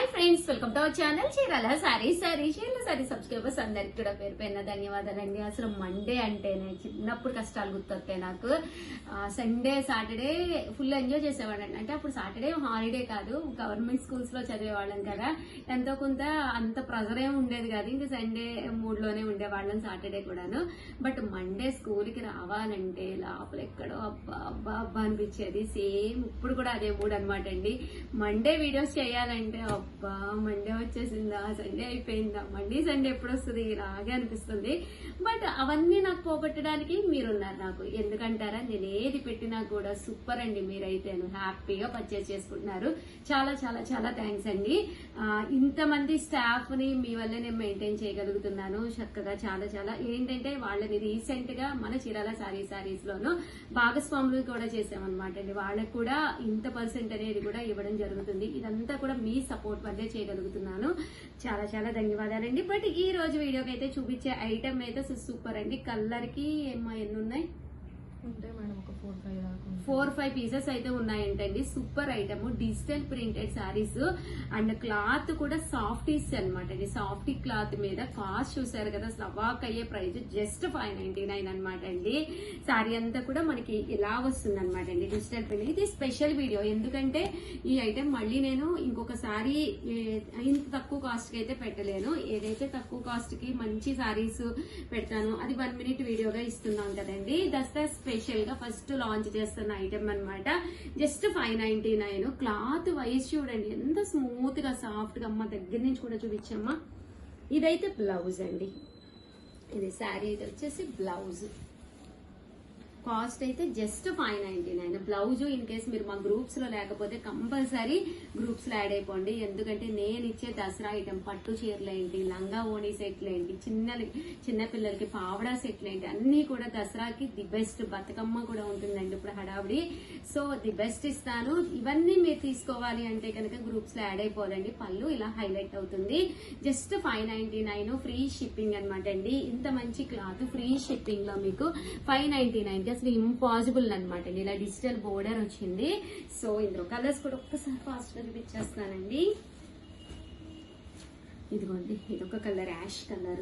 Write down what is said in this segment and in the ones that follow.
Hi friends, welcome to our channel Chirala saris subscribers అందరికి కూడా పేరు పైన ధన్యవాదాలండి. అసలు మండే అంటేనే చిన్నప్పుడు కష్టాలు గుర్తొస్తాయి నాకు. సండే సాటర్డే ఫుల్ ఎంజాయ్ చేసేవాళ్ళండి. అంటే అప్పుడు సాటర్డే హాలిడే కాదు, గవర్నమెంట్ స్కూల్స్ లో చదివేవాళ్ళం కదా, ఎంతో కొంత అంత ప్రెజర్ ఏమి ఉండేది కాదు. ఇంకా సండే మూడ్లోనే ఉండేవాళ్ళం, సాటర్డే కూడాను. బట్ మండే స్కూల్ కి రావాలంటే లోపల ఎక్కడో అబ్బా అబ్బా అబ్బా అనిపించేది. సేమ్ ఇప్పుడు కూడా అదే మూడ్ అనమాట అండి. మండే వీడియోస్ చేయాలంటే అబ్బా మండే వచ్చేసిందా, సండే అయిపోయిందా, మండే సండే ఎప్పుడు వస్తుంది ఇలాగే అనిపిస్తుంది. బట్ అవన్నీ నాకు పోగొట్టడానికి మీరున్నారు నాకు. ఎందుకంటారా, నేను ఏది పెట్టినా కూడా సూపర్ అండి. మీరైతేను హ్యాపీగా పర్చేస్ చేసుకుంటున్నారు. చాలా చాలా చాలా థ్యాంక్స్ అండి. ఇంతమంది స్టాఫ్ ని మీ వల్లే నేను మెయింటైన్ చేయగలుగుతున్నాను చక్కగా. చాలా చాలా ఏంటంటే వాళ్ళని రీసెంట్ గా మన చీరాల సారీస్ లోను భాగస్వాములు కూడా చేసామన్నమాట అండి. వాళ్ళకు కూడా ఇంత పర్సెంట్ అనేది కూడా ఇవ్వడం జరుగుతుంది. ఇదంతా కూడా మీ సపోర్ట్ వల్లే చేయగలుగుతున్నాను. చాలా చాలా ధన్యవాదాలండి. బట్ ఈ రోజు వీడియోకి అయితే చూపించే ఐటమ్ అయితే సూపర్ అండి. కలర్ కి ఎన్ని ఉన్నాయి ఉంటాయి మేడం, ఒక 4-5 పీసెస్ అయితే ఉన్నాయంటండి. Super item, digital printed saris and cloth కూడా సాఫ్టీస్ అనమాట అండి. సాఫ్టీ క్లాత్ మీద కాస్ట్ చూసారు కదా, అవాక్ అయ్యే ప్రైస్ జస్ట్ 599 అనమాట అండి. సారీ అంతా కూడా మనకి ఇలా వస్తుంది అనమాట అండి, డిజిటల్ ప్రింట్. ఇది స్పెషల్ వీడియో, ఎందుకంటే ఈ ఐటమ్ మళ్ళీ నేను ఇంకొకసారి ఇంత తక్కువ కాస్ట్ కి అయితే పెట్టలేను. ఏదైతే తక్కువ కాస్ట్ కి మంచి సారీస్ పెడతాను అది 1 minute వీడియోగా ఇస్తున్నాం కదండి. దసరా స్పెషల్ గా ఫస్ట్ లాంచ్ చేస్తున్న ఐటమ్ అనమాట. జస్ట్ 599. క్లాత్ వైజ్ చూడండి ఎంత స్మూత్ గా సాఫ్ట్ గా. అమ్మ దగ్గర నుంచి కూడా చూపించమ్మా. ఇదైతే బ్లౌజ్ అండి. ఇది శారీ అయితే వచ్చేసి బ్లౌజ్. కాస్ట్ అయితే జస్ట్ 599. బ్లౌజ్ ఇన్ కేసు మీరు మా గ్రూప్స్ లో లేకపోతే కంపల్సరీ గ్రూప్స్ లో యాడ్ అయిపోండి. ఎందుకంటే నేను ఇచ్చే దసరా ఐటమ్ పట్టు చీరలు ఏంటి, లంగా ఓణి సెట్లు ఏంటి, చిన్న పిల్లలకి పావడా సెట్లు ఏంటి, అన్ని కూడా దసరాకి ది బెస్ట్. బతుకమ్మ కూడా ఉంటుందండి ఇప్పుడు హడావిడి. సో ది బెస్ట్ ఇస్తాను. ఇవన్నీ మీరు తీసుకోవాలి అంటే కనుక గ్రూప్స్ లో యాడ్ అయిపోవాలండి. పళ్ళు ఇలా హైలైట్ అవుతుంది. జస్ట్ 599 ఫ్రీ షిప్పింగ్ అనమాట అండి. ఇంత మంచి క్లాత్ ఫ్రీ షిప్పింగ్ లో మీకు 599 అసలు ఇంపాసిబుల్ అనమాట అండి. ఇలా డిజిటల్ బోర్డర్ వచ్చింది. సో ఇందులో కలర్స్ కూడా ఒక్కసారి ఫాస్ట్ గా చూపించేస్తానండి. ఇదిగోండి, ఇదొక కలర్, యాష్ కలర్.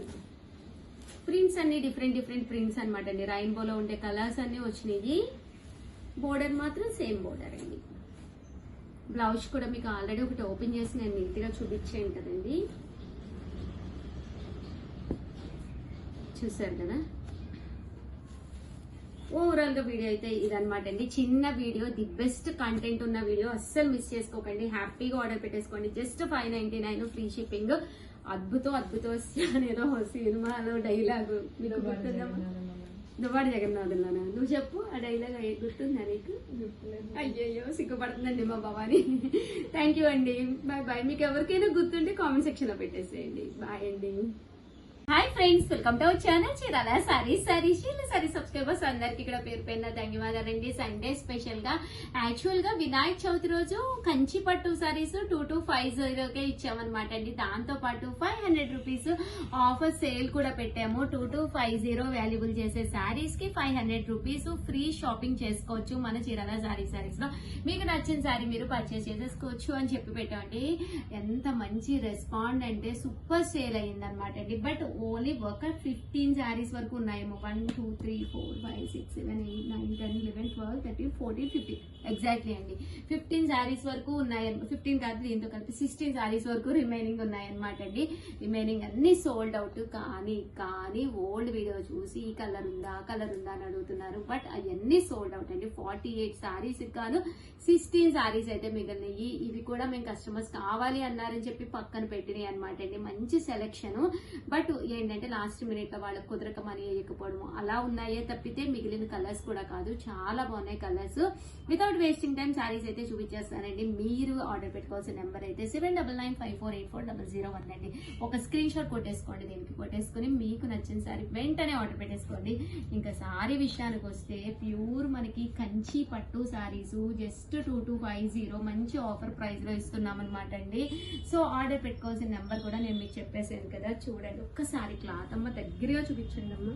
ప్రింట్స్ అన్ని డిఫరెంట్ ప్రింట్స్ అనమాట అండి. రైన్బోలో ఉండే కలర్స్ అన్ని వచ్చినాయి. బోర్డర్ మాత్రం సేమ్ బోర్డర్ అండి. బ్లౌజ్ కూడా మీకు ఆల్రెడీ ఒకటి ఓపెన్ చేసి నేను నీట్ గా చూపించాను కదండి, చూసారు కదా. ఓవరాల్ గా వీడియో అయితే ఇదనమాట అండి. చిన్న వీడియో, ది బెస్ట్ కంటెంట్ ఉన్న వీడియో, అస్సలు మిస్ చేసుకోకండి. హ్యాపీగా ఆర్డర్ పెట్టేసుకోండి. Just 599 free shipping. అద్భుతం అనేదో సినిమాలో డైలాగు మీకు గుర్తుందమ్మా? దువ్వాడి జగన్నాథుల్లోనా? నువ్వు చెప్పు ఆ డైలాగ్, గుర్తుందా నీకు? అయ్యయ్యో సిగ్గుపడుతుందండి మా భవాని. థ్యాంక్ యూ అండి, బాయ్ బాయ్. మీకు ఎవరికైనా గుర్తుంటే కామెంట్ సెక్షన్ లో పెట్టేసేయండి. బాయ్ అండి. Hi friends, welcome to our channel Chirala saris subscribers అందరికి కూడా పేరు పైన ధన్యవాదాలండి. సండే స్పెషల్ గా యాక్చువల్ గా వినాయక చవితి రోజు కంచి పట్టు సారీస్ 2250కే ఇచ్చామన్నమాట అండి. దాంతో పాటు 500 రూపీస్ ఆఫర్ సేల్ కూడా పెట్టాము. 2250 వాల్యుబుల్ చేసే సారీస్ కి 500 రూపీస్ ఫ్రీ షాపింగ్ చేసుకోవచ్చు మన చీరాల సారీస్ లో. మీకు నచ్చిన సారీ మీరు పర్చేస్ చేసేసుకోవచ్చు అని చెప్పి పెట్టామండి. ఎంత మంచి రెస్పాండ్ అంటే సూపర్ సేల్ అయ్యింది అనమాట అండి. బట్ ఓన్లీ ఒక 15 సారీస్ వరకు ఉన్నాయేమో. 1 2 3 4 5 6 7 8 9 10 11 12 13 14 15 ఎగ్జాక్ట్లీ అండి. 15 సారీస్ వరకు ఉన్నాయి. 15 కాదు, దీంతో కలిపి 16 సారీస్ వరకు రిమైనింగ్ ఉన్నాయన్నమాట అండి. రిమైనింగ్ అన్ని సోల్డ్ అవుట్. కానీ ఓల్డ్ వీడియో చూసి ఈ కలర్ ఉందా అని అడుగుతున్నారు. బట్ అవన్నీ సోల్డ్ అవుట్ అండి. 48 సారీస్ కాను 16 సారీస్ అయితే మిగిలినవి. ఇవి కూడా మేము కస్టమర్స్ కావాలి అన్నారని చెప్పి పక్కన పెట్టినాయి అనమాట అండి. మంచి సెలెక్షన్. బట్ ఏంటంటే లాస్ట్ మినిట్ లో వాళ్ళకి కుదరక మనీ వేయకపోవడము అలా ఉన్నాయే తప్పితే మిగిలిన కలర్స్ కూడా కాదు. చాలా బాగున్నాయి colours. Without wasting time saris అయితే చూపించేస్తానండి. మీరు ఆర్డర్ పెట్టుకోవాల్సిన నెంబర్ అయితే 7995484001 అండి. ఒక స్క్రీన్ షాట్ కొట్టేసుకోండి. దీనికి కొట్టేసుకుని మీకు నచ్చిన సారీ వెంటనే ఆర్డర్ పెట్టేసుకోండి. ఇంకా సారీ విషయానికి వస్తే ప్యూర్ మనకి కంచి పట్టు సారీస్ జస్ట్ 2250 మంచి ఆఫర్ ప్రైస్ లో ఇస్తున్నాం అనమాట అండి. సో ఆర్డర్ పెట్టుకోవాల్సిన నెంబర్ కూడా నేను మీకు చెప్పేసాను కదా. చూడండి ఒక్కసారి క్లాత్ అమ్మ దగ్గరగా చూపించండి అమ్మ.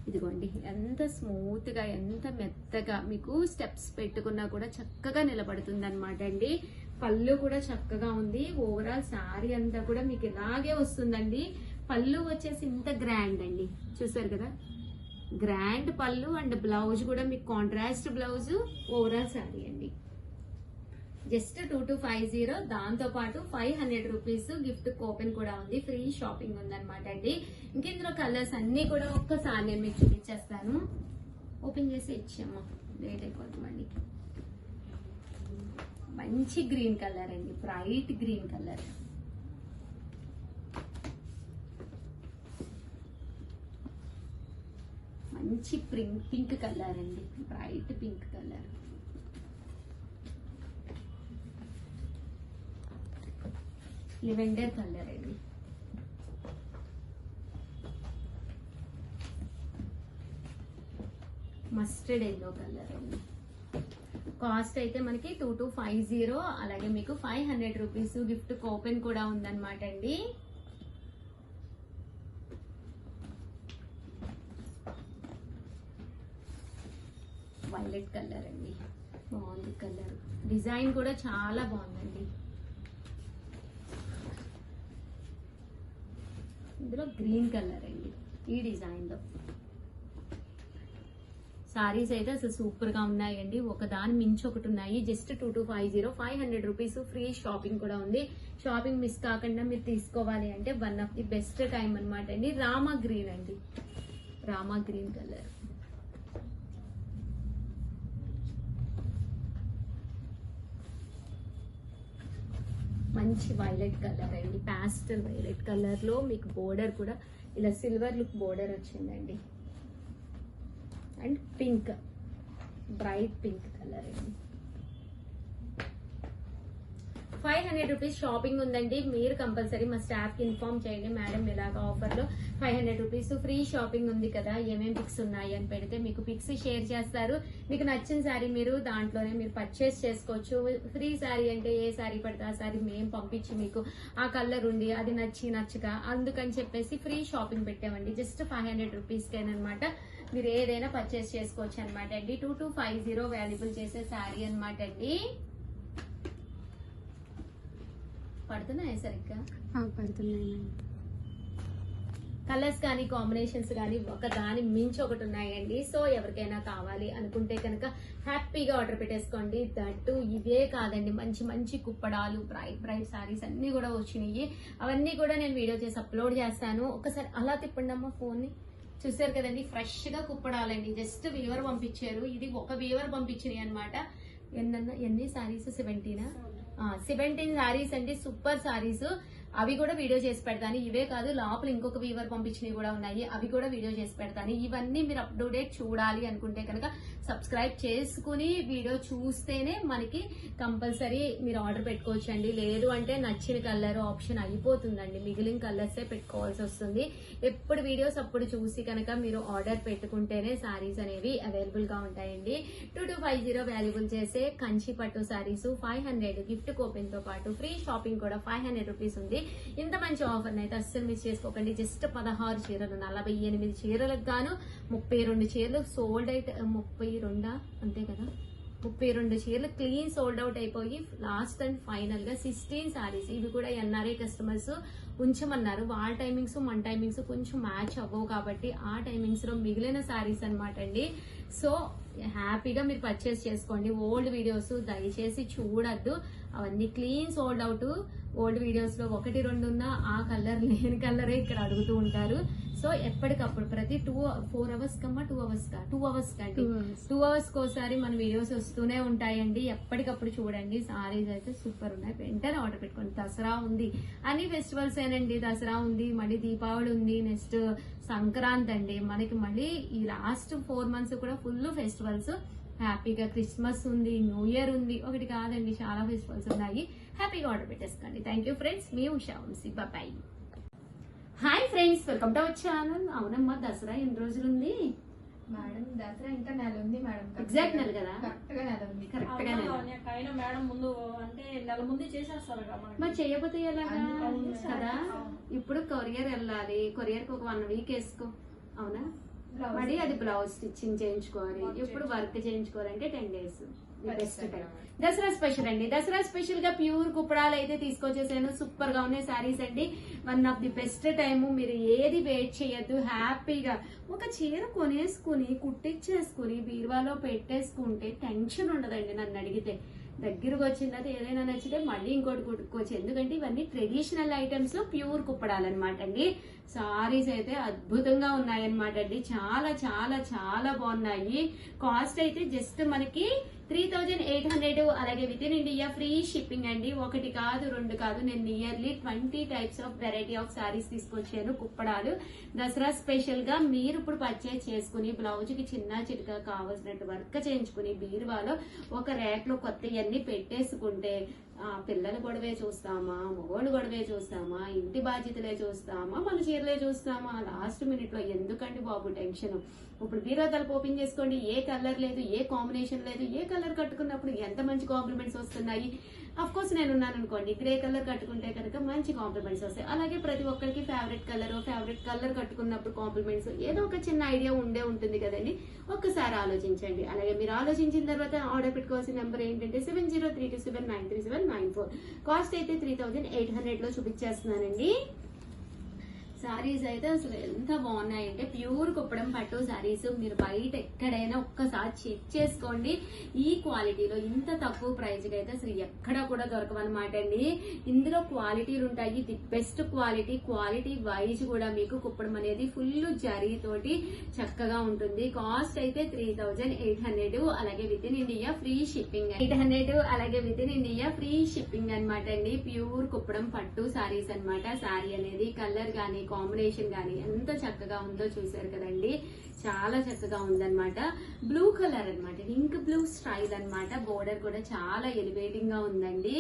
ఇదిగోండి ఎంత స్మూత్ గా ఎంత మెత్తగా మీకు స్టెప్స్ పెట్టుకున్నా కూడా చక్కగా నిలబడుతుంది అనమాట అండి. పళ్ళు కూడా చక్కగా ఉంది. ఓవరాల్ శారీ అంతా కూడా మీకు ఇలాగే వస్తుందండి. పళ్ళు వచ్చేసి ఇంత గ్రాండ్ అండి, చూసారు కదా, గ్రాండ్ పళ్ళు అండ్ బ్లౌజ్ కూడా మీకు కాంట్రాస్ట్ బ్లౌజ్. ఓవరాల్ శారీ అండి జస్ట్ 2250. దాంతో పాటు 500 రూపీస్ గిఫ్ట్ కూపన్ కూడా ఉంది. ఫ్రీ షాపింగ్ ఉందన్నమాట అండి. ఇంకెందులో కలర్స్ అన్ని కూడా ఒక్కసారి నేను మీకు చూపించేస్తాను. ఓపెన్ చేసి ఇచ్చాము, లేట్ అయిపోతుంది మళ్ళీ. మంచి గ్రీన్ కలర్ అండి, బ్రైట్ గ్రీన్ కలర్. మంచి పింక్ కలర్ అండి, బ్రైట్ పింక్ కలర్. లివెండర్ కలర్ అండి. మస్టర్డ్ ఎల్లో కలర్ అండి. కాస్ట్ అయితే మనకి 2250. అలాగే మీకు 500 రూపీస్ గిఫ్ట్ కూపన్ కూడా ఉందన్నమాట అండి. వైలెట్ కలర్ అండి, బాగుంది కలర్. డిజైన్ కూడా చాలా బాగుందండి. ఇందులో గ్రీన్ కలర్ అండి ఈ డిజైన్ లో. సారీస్ అయితే అసలు సూపర్ గా ఉన్నాయండి, ఒకదాని మించి ఒకటి ఉన్నాయి. జస్ట్ 2250, 500 రూపీస్ ఫ్రీ షాపింగ్ కూడా ఉంది. షాపింగ్ మిస్ కాకుండా మీరు తీసుకోవాలి అంటే one of the best time అనమాట అండి. రామా గ్రీన్ అండి, రామా గ్రీన్ కలర్. మంచి వైలెట్ కలర్ అండి, పాస్టల్ వైలెట్ కలర్ లో మీకు బోర్డర్ కూడా ఇలా సిల్వర్ లుక్ బోర్డర్ వచ్చిందండి. And pink, bright pink colour అండి. 500 రూపీస్ షాపింగ్ ఉందండి. మీరు కంపల్సరీ మా స్టాఫ్ కి ఇన్ఫార్మ్ చేయండి, మేడం ఇలాగ ఆఫర్ లో 500 రూపీస్ ఫ్రీ షాపింగ్ ఉంది కదా, ఏమేమి పిక్స్ ఉన్నాయి అని పెడితే మీకు పిక్స్ షేర్ చేస్తారు. మీకు నచ్చిన శారీ మీరు దాంట్లోనే మీరు పర్చేస్ చేసుకోవచ్చు. ఫ్రీ శారీ అంటే ఏ శారీ పడితే ఆ శారీ మేము పంపించి మీకు ఆ కలర్ ఉండి అది నచ్చక అందుకని చెప్పేసి ఫ్రీ షాపింగ్ పెట్టామండి. జస్ట్ 500 రూపీస్కేనమాట మీరు ఏదైనా పర్చేస్ చేసుకోవచ్చు అనమాట అండి. 2250 వాల్యుబుల్ చేసే శారీ అనమాట అండి. పడుతున్నాయి సరిగ్గా, పడుతున్నాయి. కలర్స్ కానీ కాంబినేషన్స్ కానీ ఒక దాని మించి ఒకటి ఉన్నాయండి. సో ఎవరికైనా కావాలి అనుకుంటే కనుక హ్యాపీగా ఆర్డర్ పెట్టేసుకోండి. దట్టు ఇవే కాదండి, మంచి మంచి కుప్పడాలు, బ్రైట్ సారీస్ అన్ని కూడా వచ్చినాయి. అవన్నీ కూడా నేను వీడియో చేసి అప్లోడ్ చేస్తాను. ఒకసారి అలా తిప్పండి అమ్మ ఫోన్ ని. చూసారు కదండి, ఫ్రెష్ గా కుప్పడాలండి. జస్ట్ వీవర్ పంపించారు, ఇది ఒక వీవర్ పంపించినాయి అనమాట. ఎన్ని సారీస్? 17 సారీస్ అండి, సూపర్ సారీస్. అవి కూడా వీడియో చేసి పెడతాను. ఇవే కాదు, లోపల ఇంకొక వీవర్ పంపించినవి కూడా ఉన్నాయి, అవి కూడా వీడియో చేసి పెడతాను. ఇవన్నీ మీరు అప్ టు డేట్ చూడాలి అనుకుంటే కనుక సబ్స్క్రైబ్ చేసుకుని వీడియో చూస్తేనే మనకి కంపల్సరీ మీరు ఆర్డర్ పెట్టుకోవచ్చు అండి. లేదు అంటే నచ్చిన కలర్ ఆప్షన్ అయిపోతుందండి, మిగిలిన కలర్సే పెట్టుకోవాల్సి వస్తుంది. ఎప్పుడు వీడియోస్ అప్పుడు చూసి కనుక మీరు ఆర్డర్ పెట్టుకుంటేనే సారీస్ అనేవి అవైలబుల్ గా ఉంటాయండి. 2250 వాల్యుబుల్ చేసే కంచి పట్టు సారీస్ 500 గిఫ్ట్ కూపన్ తో పాటు ఫ్రీ షాపింగ్ కూడా 500 రూపీస్ ఉంది. ఇంత మంచి ఆఫర్ అయితే అస్సలు మిస్ చేసుకోకండి. జస్ట్ 16 చీరలు, 48 చీరలకు గాను 32 చీరలు సోల్డ్ అవుట్. 32 అంతే కదా, 32 చీరలు క్లీన్ సోల్డ్ అవుట్ అయిపోయి లాస్ట్ అండ్ ఫైనల్ గా 16 సారీస్. ఇవి కూడా ఎన్ఆర్ఐ కస్టమర్స్ ఉంచమన్నారు. వాళ్ళ టైమింగ్స్ మన టైమింగ్స్ కొంచెం మ్యాచ్ అవ్వవు కాబట్టి ఆ టైమింగ్స్ లో మిగిలిన సారీస్ అనమాట అండి. సో హ్యాపీగా మీరు పర్చేస్ చేసుకోండి. ఓల్డ్ వీడియోస్ దయచేసి చూడొద్దు, అవన్నీ clean sold out. Old videos లో 1-2 ఉన్నా ఆ కలర్ లేని కలరే ఇక్కడ అడుగుతూ ఉంటారు. సో ఎప్పటికప్పుడు ప్రతి 4 అవర్స్ కమ్మా 2 అవర్స్ కా 2 అవర్స్ కండి 2 అవర్స్ కోసారి మన వీడియోస్ వస్తూనే ఉంటాయండి. ఎప్పటికప్పుడు చూడండి. సారీస్ అయితే సూపర్ ఉన్నాయి, వెంటనే ఆర్డర్ పెట్టుకోండి. దసరా ఉంది, అన్ని ఫెస్టివల్స్ ఏనండి. దసరా ఉంది, మళ్ళీ దీపావళి ఉంది, నెక్స్ట్ సంక్రాంతి అండి. మనకి మళ్ళీ ఈ లాస్ట్ 4 మంత్స్ కూడా ఫుల్ ఫెస్టివల్స్. హ్యాపీగా క్రిస్మస్ ఉంది, న్యూ ఇయర్ ఉంది, ఒకటి కాదండి చాలా ఫెస్టివల్స్ ఉన్నాయి. హ్యాపీగా ఆర్డర్ పెట్టేసుకోండి. థ్యాంక్ యూ ఫ్రెండ్స్, మీ Usha Vamshi. Bye. Hi friends, welcome to our channel. అవునమ్మా, దసరా ఎన్ని రోజులు ఉంది మేడం? దసరా ఇంకా నెల ఉంది మేడం. ఎగ్జాక్ట్ నెల కదా, కరెక్ట్ గా నెల ఉంది. కరెక్ట్ గా నెల. అయినా మేడం ముందు అంటే నెల ముందు చేసేస్తారు మరి చేయకపోతే ఎలాగా కదా. ఇప్పుడు కొరియర్ వెళ్ళాలి, కొరియర్ కి ఒక 1 వీక్ వేసుకో, అవునా? మరి అది బ్లౌజ్ స్టిచ్చింగ్ చేయించుకోవాలి, ఇప్పుడు వర్క్ చేయించుకోవాలంటే 10 days. Best time. Dasara special అండి, దసరా స్పెషల్ గా ప్యూర్ కుప్పడాలు అయితే తీసుకొచ్చేసాను. సూపర్ గా ఉన్నాయి సారీస్ అండి. One of the best time. మీరు ఏది వెయిట్ చేయొద్దు, హ్యాపీగా ఒక చీర కొనేసుకుని కుట్టించేసుకుని బీరువాలో పెట్టేసుకుంటే టెన్షన్ ఉండదండి. నన్ను అడిగితే దగ్గరకు వచ్చిన తర్వాత ఏదైనా నచ్చితే మళ్ళీ ఇంకోటి కుట్టుకోవచ్చు. ఎందుకంటే ఇవన్నీ ట్రెడిషనల్ ఐటమ్స్ లో ప్యూర్ కుప్పడాలన్నమాట అండి. సారీస్ అయితే అద్భుతంగా ఉన్నాయన్నమాట అండి. చాలా చాలా చాలా బాగున్నాయి. కాస్ట్ అయితే జస్ట్ మనకి 3800, అలాగే with in India free shipping అండి. ఒకటి కాదు రెండు కాదు, నేను nearly 20 types of variety of saris తీసుకొచ్చాను కుప్పడాలు. దసరా స్పెషల్ గా మీరు ఇప్పుడు పర్చేజ్ చేసుకుని బ్లౌజ్ కి చిన్న చిటకా కావాల్సినట్టు వర్క్ చేయించుకుని బీరువాలో ఒక ర్యాక్ లో కొత్తవన్నీ పెట్టేసుకుంటే పిల్లల గొడవే చూస్తామా, మగోళ్ళు గొడవే చూస్తామా, ఇంటి బాధ్యతలే చూస్తామా, మన చీరలే చూస్తామా, లాస్ట్ మినిట్ లో ఎందుకండి బాబు టెన్షన్. ఇప్పుడు బీరో తలుపు ఓపెన్ చేసుకోండి, ఏ కలర్ లేదు, ఏ కాంబినేషన్ లేదు. ఏ కలర్ కట్టుకున్నప్పుడు ఎంత మంచి కాంప్లిమెంట్స్ వస్తున్నాయి. అఫ్ కోర్స్ నేను ఉన్నాను అనుకోండి, గ్రే కలర్ కట్టుకుంటే కనుక మంచి కాంప్లిమెంట్స్ వస్తాయి. అలాగే ప్రతి ఒక్కరికి ఫేవరెట్ కలర్ కట్టుకున్నప్పుడు కాంప్లిమెంట్స్ ఏదో ఒక చిన్న ఐడియా ఉండే ఉంటుంది కదండి. ఒక్కసారి ఆలోచించండి. అలాగే మీరు ఆలోచించిన తర్వాత ఆర్డర్ పెట్టుకోవాల్సిన నెంబర్ ఏంటంటే 7032799374. కాస్ట్ అయితే 3800 లో చూపించేస్తున్నానండి. సారీస్ అయితే అసలు ఎంత బాగున్నాయంటే ప్యూర్ కుప్పడం పట్టు సారీస్. మీరు బయట ఎక్కడైనా ఒక్కసారి చెక్ చేసుకోండి. ఈ క్వాలిటీలో ఇంత తక్కువ ప్రైస్ కి అయితే అసలు ఎక్కడ కూడా దొరకవన్నమాట అండి. ఇందులో క్వాలిటీలు ఉంటాయి, ది బెస్ట్ క్వాలిటీ వైజ్ కూడా మీకు కుప్పడం అనేది ఫుల్ జరీతోటి చక్కగా ఉంటుంది. కాస్ట్ అయితే 3800, అలాగే with in India free shipping. 800, అలాగే with in India free shipping అనమాట అండి. ప్యూర్ కుప్పడం పట్టు సారీస్ అనమాట. సారీ అనేది కలర్ గానీ కాంబినేషన్ గానీ ఎంత చక్కగా ఉందో చూసారు కదండి. చాలా చక్కగా ఉందన్నమాట. బ్లూ కలర్ అన్నమాట, ఇంక్ బ్లూ స్టైల్ అన్నమాట. బోర్డర్ కూడా చాలా ఎలివేటింగ్ గా ఉందండి.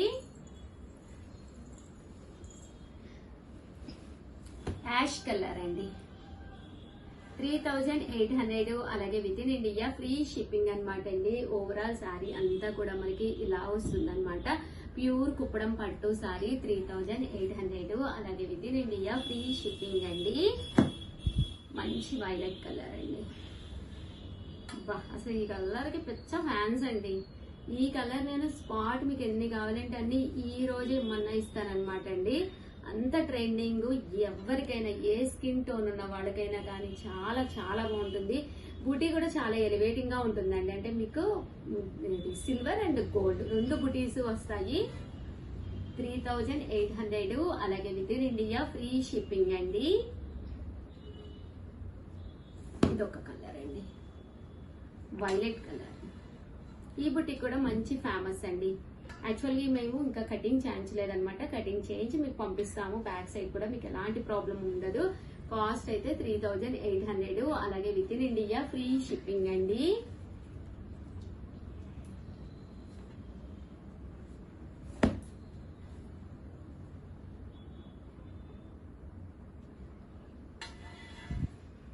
యాష్ కలర్ అండి. 3800, అలాగే with in India free shipping అనమాట అండి. ఓవరాల్ సారీ అంతా కూడా మనకి ఇలా వస్తుంది అనమాట. ప్యూర్ కుప్పడం పట్టు సారీ 3800, అలాగే with in India free shipping అండి. మంచి వైలెట్ కలర్ అండి. అసలు ఈ కలర్ కి పెద్ద ఫ్యాన్స్ అండి. ఈ కలర్ నేను స్పాట్ మీకు ఎన్ని కావాలంటే అన్ని ఈ రోజే మొన్న ఇస్తానన్నమాట అండి. అంత ట్రెండింగ్, ఎవరికైనా ఏ స్కిన్ టోన్ ఉన్న వాళ్ళకైనా కానీ చాలా చాలా బాగుంటుంది. బుటీ కూడా చాలా ఎలివేటింగ్ గా ఉంటుందండి. అంటే మీకు సిల్వర్ అండ్ గోల్డ్ రెండు బుటీస్ వస్తాయి. 3800, అలాగే with in India free shipping అండి. ఇదొక కలర్ అండి, వైలెట్ కలర్. ఈ బుటీ కూడా మంచి ఫేమస్ అండి. యాక్చువల్లీ మేము ఇంకా కటింగ్ చేయించలేదన్నమాట. కటింగ్ చేయించి మీకు పంపిస్తాము. బ్యాక్ సైడ్ కూడా మీకు ఎలాంటి ప్రాబ్లం ఉండదు. కాస్ట్ అయితే 3800, అలాగే with in India free shipping అండి.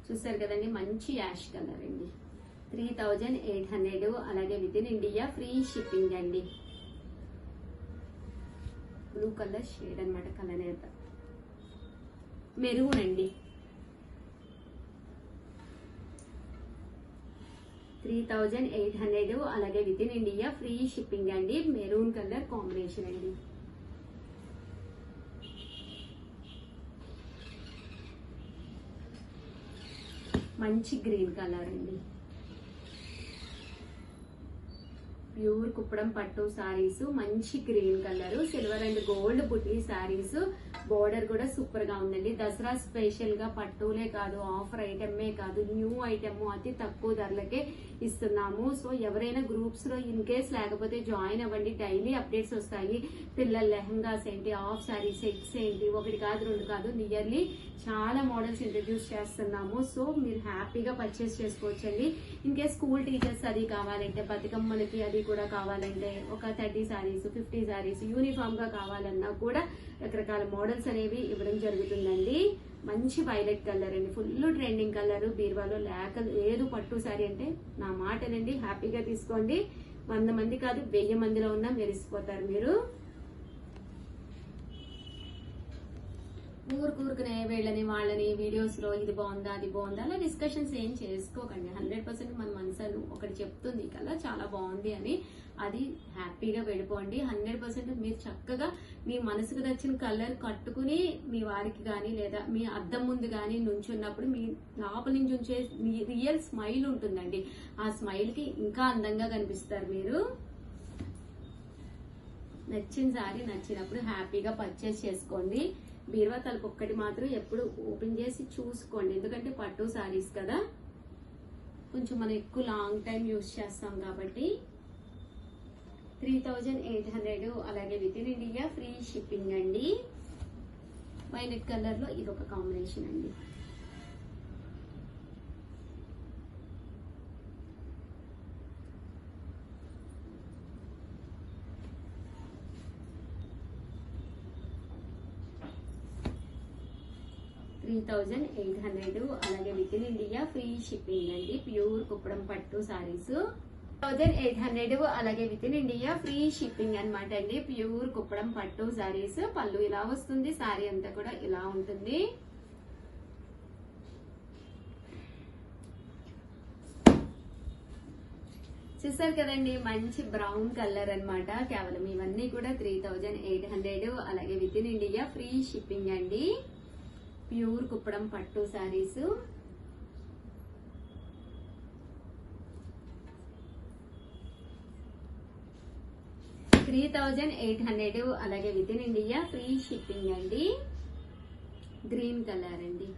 చూసారు కదండి, మంచి యాష్ కలర్ అండి. 3800, అలాగే with in India free shipping అండి. బ్లూ కలర్ షేడ్ అనమాట, కలనేత మెరూన్ అండి. 3800, అలాగే with in India free shipping అండి. మెరూన్ కలర్ కాంబినేషన్ అండి. మంచి గ్రీన్ కలర్ అండి. ప్యూర్ కుప్పడం పట్టు సారీస్, మంచి green colour, silver and gold buti saris. Border కూడా సూపర్ గా ఉందండి. దసరా స్పెషల్ గా పట్టులే కాదు, ఆఫర్ ఐటమే కాదు, న్యూ ఐటమ్ అతి తక్కువ ధరలకే ఇస్తున్నాము. సో ఎవరైనా గ్రూప్స్ లో ఇన్ కేస్ లేకపోతే జాయిన్ అవ్వండి. డైలీ అప్డేట్స్ వస్తాయి. పిల్లల లెహంగాస్ ఏంటి, ఆఫ్ సారీ సెట్స్ ఏంటి, ఒకటి కాదు రెండు కాదు, నియర్లీ చాలా మోడల్స్ ఇంట్రడ్యూస్ చేస్తున్నాము. సో మీరు హ్యాపీగా పర్చేస్ చేసుకోవచ్చండి. ఇన్ కేస్ స్కూల్ టీచర్స్ అది కావాలంటే, బతుకమ్మలకి అది కూడా కావాలంటే, ఒక 30 సారీస్ 50 సారీస్ యూనిఫామ్ గా కావాలన్నా కూడా రకరకాల మోడల్స్ అనేవి ఇవ్వడం జరుగుతుందండి. మంచి వైలెట్ కలర్ అండి, ఫుల్ ట్రెండింగ్ కలర్. బీరువాలో లేక లేదు పట్టు సారీ అంటే నా మాటనండి. హ్యాపీగా తీసుకోండి. 100 మంది కాదు 1000 మందిలో ఉన్నా మెరిసిపోతారు మీరు. ఊరుకునే వీళ్ళని వాళ్ళని వీడియోస్ లో ఇది బాగుందా అది బాగుందా అలా డిస్కషన్స్ ఏం చేసుకోకండి. 100% మన మనసు ఒకటి చెప్తుంది కదా చాలా బాగుంది అని, అది హ్యాపీగా వెళ్ళిపోండి. 100% మీరు చక్కగా మీ మనసుకు నచ్చిన కలర్ కట్టుకుని మీ వారికి కానీ లేదా మీ అద్దం ముందు కానీ నుంచున్నప్పుడు మీ లోపల నుంచి ఉంచే మీ రియల్ స్మైల్ ఉంటుందండి. ఆ స్మైల్ కి ఇంకా అందంగా కనిపిస్తారు మీరు. నచ్చిన సారీ నచ్చినప్పుడు హ్యాపీగా పర్చేస్ చేసుకోండి. బీరువా తలుపు ఒక్కటి మాత్రం ఎప్పుడు ఓపెన్ చేసి చూసుకోండి, ఎందుకంటే పట్టు సారీస్ కదా కొంచెం మనం ఎక్కువ లాంగ్ టైం యూజ్ చేస్తాం కాబట్టి. 3800 అలాగే with in India free shipping అండి. వైలెట్ కలర్ లో ఇది ఒక కాంబినేషన్ అండి. $3,800 అలాగే with in India free shipping అండి. ప్యూర్ కుప్పడం పట్టు సారీస్ 1800 అలాగే with in India free shipping అనమాట అండి. ప్యూర్ కుప్పడం పట్టు సారీస్. పళ్ళు ఇలా వస్తుంది, సారీ అంతా కూడా ఇలా ఉంటుంది. చూసారు కదండి, మంచి బ్రౌన్ కలర్ అన్నమాట. కేవలం ఇవన్నీ కూడా 3800 అలాగే with in India free shipping అండి. ప్యూర్ కుప్పడం పట్టు సారీస్. $3,800 అలాగే with in India free shipping అండి. గ్రీన్ కలర్ అండి.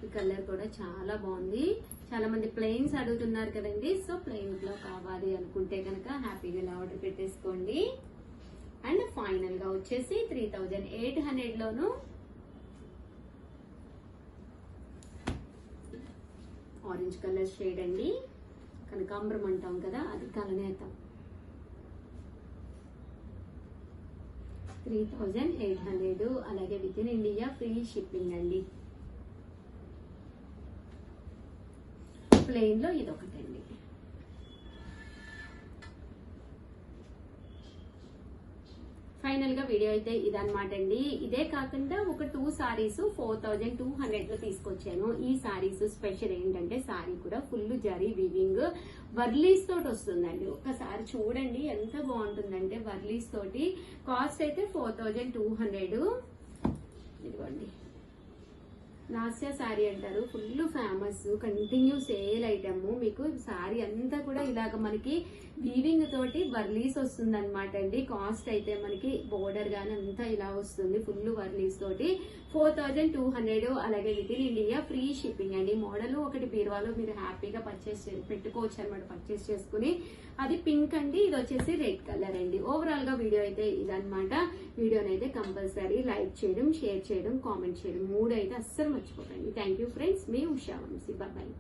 ఈ కలర్ కూడా చాలా బాగుంది. చాలా మంది ప్లెయిన్స్ అడుగుతున్నారు కదండి, సో ప్లెయిన్స్ లో కావాలి అనుకుంటే కనుక హ్యాపీగా ఇలా ఆర్డర్ పెట్టేసుకోండి. అండ్ ఫైనల్ గా వచ్చేసి 3800 లోను ఆరెంజ్ కలర్ షేడ్ అండి. కనకాంబరం అంటాం కదా, అది కలనేత. 3800 అలాగే with in India free shipping అండి. ప్లెయిన్ లో ఇది ఒకటండి. ఫైనల్ గా వీడియో అయితే ఇదన్నమాట అండి. ఇదే కాకుండా ఒక 2 సారీస్ 4200 లో తీసుకొచ్చాను. ఈ సారీస్ స్పెషల్ ఏంటంటే సారీ కూడా ఫుల్ జరీ వీవింగ్ వర్లీస్ తోటి వస్తుందండి. ఒకసారి చూడండి ఎంత బాగుంటుందంటే వర్లీస్ తోటి. కాస్ట్ అయితే 4200. ఇదిగోండి, నాస్యా శారీ అంటారు, full famous continue sale item. మీకు శారీ అంతా కూడా ఇలాగ మనకి వీవింగ్ తోటి వర్లీస్ వస్తుంది అనమాట అండి. కాస్ట్ అయితే మనకి బోర్డర్ గానీ అంతా ఇలా వస్తుంది ఫుల్ వర్లీస్ తోటి. 4200 అలాగే with in India free shipping అండి. మోడల్ ఒకటి బీరువాలో మీరు హ్యాపీగా పర్చేస్ పెట్టుకోవచ్చు అనమాట, పర్చేస్ చేసుకుని. అది పింక్ అండి, ఇది వచ్చేసి రెడ్ కలర్ అండి. ఓవరాల్ గా వీడియో అయితే ఇదనమాట. వీడియోని అయితే కంపల్సరీ లైక్ చేయడం, షేర్ చేయడం, కామెంట్ చేయడం 3 అయితే అస్సలు మర్చిపోకండి. థ్యాంక్ యూ ఫ్రెండ్స్, మీ ఉషా వంశీ. బాయ్.